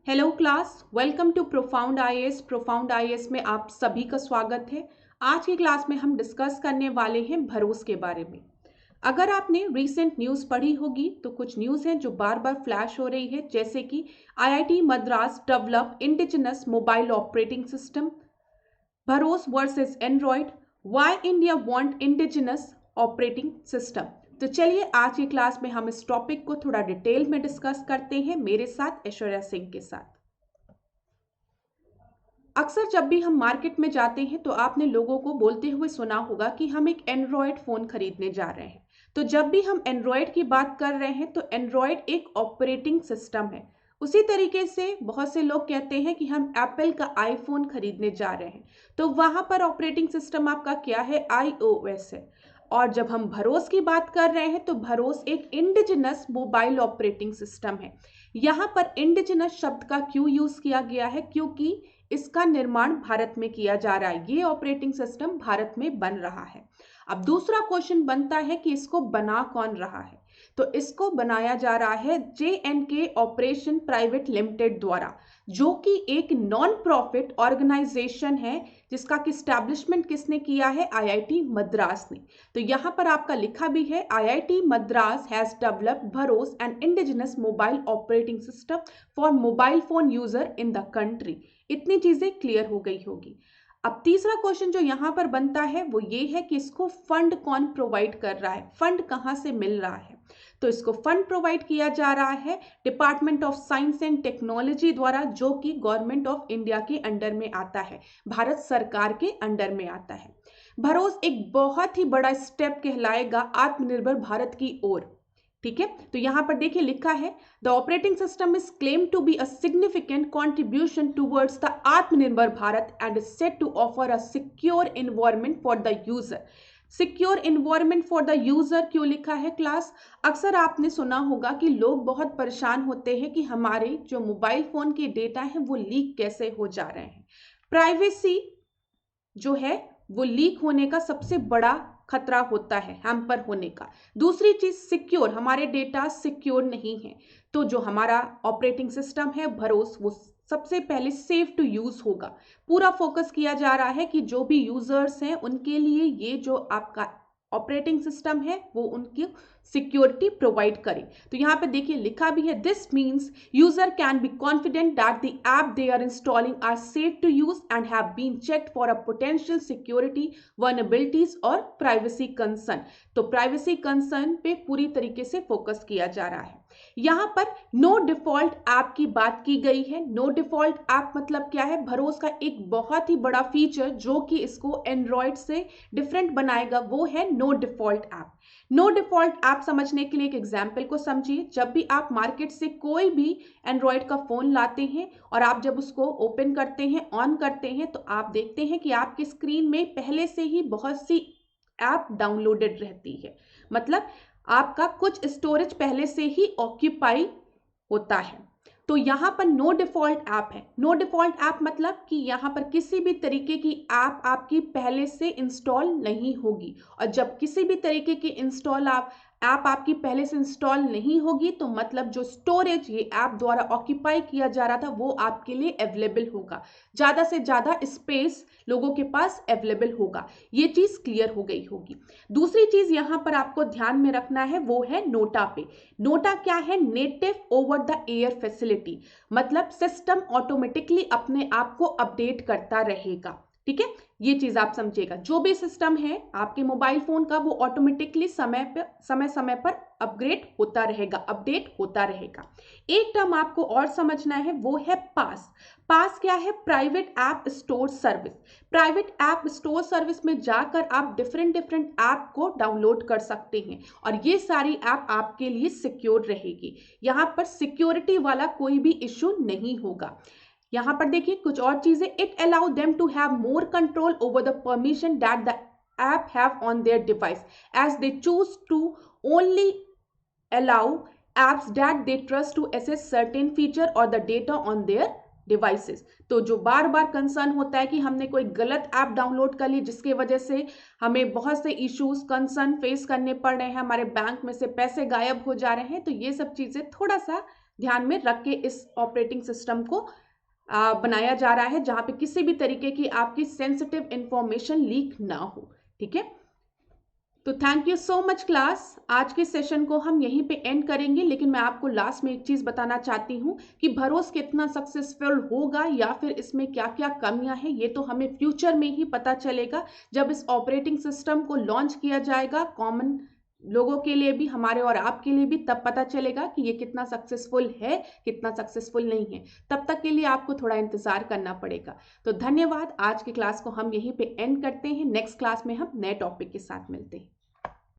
Hello class, welcome to profound IAS. Profound IAS में आप सभी का स्वागत है। आज की क्लास में हम डिस्कस करने वाले हैं भरोस के बारे में। अगर आपने रीसेंट न्यूज़ पढ़ी होगी तो कुछ न्यूज़ हैं जो बार बार फ्लैश हो रही है, जैसे कि IIT Madras develop indigenous mobile operating system, BharOS versus Android, why India want indigenous operating system. तो चलिए आज की क्लास में हम इस टॉपिक को थोड़ा डिटेल में डिस्कस करते हैं मेरे साथ, ऐश्वर्या सिंह के साथ। अक्सर जब भी हम मार्केट में जाते हैं तो आपने लोगों को बोलते हुए सुना होगा कि हम एक एंड्रॉयड फ़ोन खरीदने जा रहे हैं। तो जब भी हम एंड्रॉयड की बात कर रहे हैं तो एंड्रॉयड एक ऑपरेटिंग सिस्टम है। उसी तरीके से बहुत से लोग कहते हैं कि हम एप्पल का आईफोन खरीदने जा रहे हैं, तो वहाँ पर ऑपरेटिंग सिस्टम आपका क्या है? iOS है। और जब हम भरोस की बात कर रहे हैं तो भरोस एक इंडिजिनस मोबाइल ऑपरेटिंग सिस्टम है। यहाँ पर इंडिजिनस शब्द का क्यों यूज़ किया गया है? क्योंकि इसका निर्माण भारत में किया जा रहा है, ये ऑपरेटिंग सिस्टम भारत में बन रहा है। अब दूसरा क्वेश्चन बनता है कि इसको बना कौन रहा है? तो इसको बनाया जा रहा है J&K ऑपरेशन प्राइवेट लिमिटेड द्वारा, जो कि एक नॉन प्रॉफिट ऑर्गेनाइजेशन है, जिसका कि स्टैब्लिशमेंट किसने किया है? आईआईटी मद्रास ने। तो यहाँ पर आपका लिखा भी है, IIT Madras has developed BharOS an indigenous mobile operating system for mobile phone user in the country. इतनी चीजें क्लियर हो गई होगी। अब तीसरा क्वेश्चन जो यहाँ पर बनता है वो ये है कि इसको फंड कौन प्रोवाइड कर रहा है, फंड कहाँ से मिल रहा है? तो इसको फंड प्रोवाइड किया जा रहा है department of science and technology द्वारा, जो कि गवर्नमेंट ऑफ इंडिया के अंडर में आता है, भारत सरकार के अंडर में आता है। भरोस एक बहुत ही बड़ा स्टेप कहलाएगा आत्मनिर्भर भारत की ओर। ठीक है, तो यहां पर देखिए लिखा है, the operating system is claim to be a significant contribution towards the Aatmanirbhar Bharat and is set to offer a secure environment for the user. Secure environment for the user क्यों लिखा है क्लास? अक्सर आपने सुना होगा कि लोग बहुत परेशान होते हैं कि हमारे जो मोबाइल फोन के डेटा हैं वो लीक कैसे हो जा रहे हैं। प्राइवेसी जो है वो लीक होने का सबसे बड़ा खतरा होता है, हैम्पर होने का। दूसरी चीज सिक्योर, हमारे डेटा सिक्योर नहीं है, तो जो हमारा ऑपरेटिंग सिस्टम है भरोस, वो सबसे पहले सेफ टू यूज होगा। पूरा फोकस किया जा रहा है कि जो भी यूजर्स हैं उनके लिए ये जो आपका ऑपरेटिंग सिस्टम है वो उनकी सिक्योरिटी प्रोवाइड करे। तो यहाँ पे देखिए लिखा भी है, this means user can be confident that the app they are installing are safe to use and have been checked for a potential security vulnerabilities और प्राइवेसी कंसर्न। तो प्राइवेसी कंसर्न पे पूरी तरीके से फोकस किया जा रहा है। यहाँ पर नो डिफॉल्ट ऐप की बात की गई है। नो डिफॉल्ट ऐप मतलब क्या है? भरोस का एक बहुत ही बड़ा फीचर जो कि इसको एंड्रॉयड से डिफरेंट बनाएगा, वो है no default app. No default app समझने के लिए एक एग्जाम्पल को समझिए। जब भी आप मार्केट से कोई भी एंड्रॉयड का फोन लाते हैं और आप जब उसको ओपन करते हैं, ऑन करते हैं, तो आप देखते हैं कि आपकी स्क्रीन में पहले से ही बहुत सी ऐप डाउनलोडेड रहती है। मतलब आपका कुछ स्टोरेज पहले से ही ऑक्यूपाई होता है। तो यहाँ पर नो डिफॉल्ट ऐप है। नो डिफॉल्ट ऐप मतलब कि यहाँ पर किसी भी तरीके की ऐप आपकी पहले से इंस्टॉल नहीं होगी, और जब किसी भी तरीके की ऐप आपकी पहले से इंस्टॉल नहीं होगी तो मतलब जो स्टोरेज ये ऐप द्वारा ऑक्यूपाई किया जा रहा था वो आपके लिए अवेलेबल होगा, ज़्यादा से ज़्यादा स्पेस लोगों के पास अवेलेबल होगा। ये चीज़ क्लियर हो गई होगी। दूसरी चीज़ यहाँ पर आपको ध्यान में रखना है वो है नोटा पे। नोटा क्या है? Native over the air facility, मतलब सिस्टम ऑटोमेटिकली अपने आप को अपडेट करता रहेगा। ठीक है, ये चीज आप समझिएगा। जो भी सिस्टम है आपके मोबाइल फोन का वो ऑटोमेटिकली समय पर अपग्रेड होता रहेगा, अपडेट होता रहेगा। एक टर्म आपको और समझना है वो है पास। पास क्या है? Private app store service. Private app store service में जाकर आप डिफरेंट ऐप को डाउनलोड कर सकते हैं और ये सारी ऐप आपके लिए सिक्योर रहेगी। यहाँ पर सिक्योरिटी वाला कोई भी इश्यू नहीं होगा। यहाँ पर देखिए कुछ और चीजें, it allow them to have more control over the permission that the app have on their device as they choose to only allow apps that they trust to access certain feature or the data on their devices. तो जो बार बार concern होता है कि हमने कोई गलत app download कर ली जिसकी वजह से हमें बहुत से इश्यूज कंसर्न फेस करने पड़ रहे हैं, हमारे बैंक में से पैसे गायब हो जा रहे हैं, तो ये सब चीजें थोड़ा सा ध्यान में रख के इस ऑपरेटिंग सिस्टम को बनाया जा रहा है, जहां पे किसी भी तरीके की आपकी सेंसिटिव इंफॉर्मेशन लीक ना हो। ठीक है, तो thank you so much class. आज के सेशन को हम यहीं पे एंड करेंगे, लेकिन मैं आपको लास्ट में एक चीज बताना चाहती हूँ कि भरोस कितना सक्सेसफुल होगा या फिर इसमें क्या क्या कमियां हैं, ये तो हमें फ्यूचर में ही पता चलेगा, जब इस ऑपरेटिंग सिस्टम को लॉन्च किया जाएगा कॉमन लोगों के लिए भी, हमारे और आपके लिए भी, तब पता चलेगा कि ये कितना सक्सेसफुल है, कितना सक्सेसफुल नहीं है। तब तक के लिए आपको थोड़ा इंतजार करना पड़ेगा। तो धन्यवाद। आज की क्लास को हम यहीं पे एंड करते हैं। नेक्स्ट क्लास में हम नए टॉपिक के साथ मिलते हैं।